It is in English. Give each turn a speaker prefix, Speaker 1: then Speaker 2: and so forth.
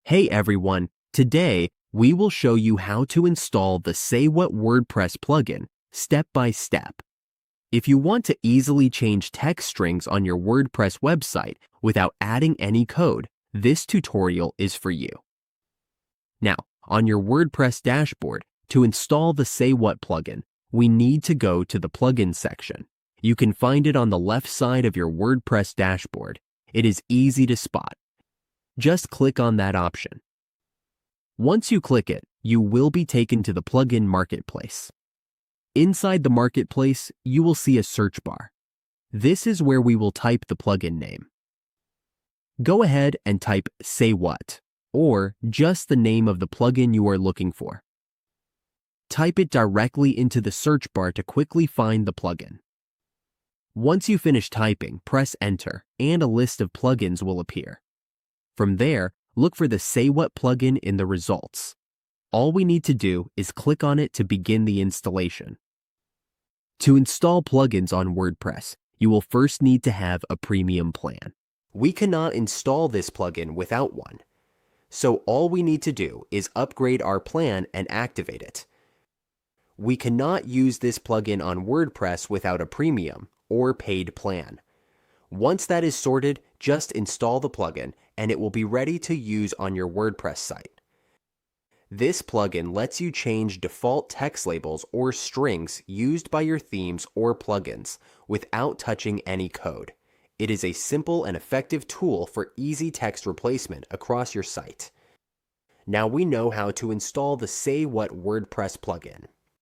Speaker 1: Hey everyone, today we will show you how to install the Say What WordPress plugin step by step. If you want to easily change text strings on your WordPress website without adding any code, this tutorial is for you. Now, on your WordPress dashboard, to install the Say What plugin, we need to go to the Plugins section. You can find it on the left side of your WordPress dashboard. It is easy to spot. Just click on that option. Once you click it, you will be taken to the plugin marketplace. Inside the marketplace, you will see a search bar. This is where we will type the plugin name. Go ahead and type Say What, or just the name of the plugin you are looking for. Type it directly into the search bar to quickly find the plugin. Once you finish typing, press Enter, and a list of plugins will appear. From there, look for the Say What plugin in the results. All we need to do is click on it to begin the installation. To install plugins on WordPress, you will first need to have a premium plan. We cannot install this plugin without one. So all we need to do is upgrade our plan and activate it. We cannot use this plugin on WordPress without a premium or paid plan. Once that is sorted, just install the plugin and it will be ready to use on your WordPress site. This plugin lets you change default text labels or strings used by your themes or plugins without touching any code. It is a simple and effective tool for easy text replacement across your site. Now we know how to install the Say What WordPress plugin.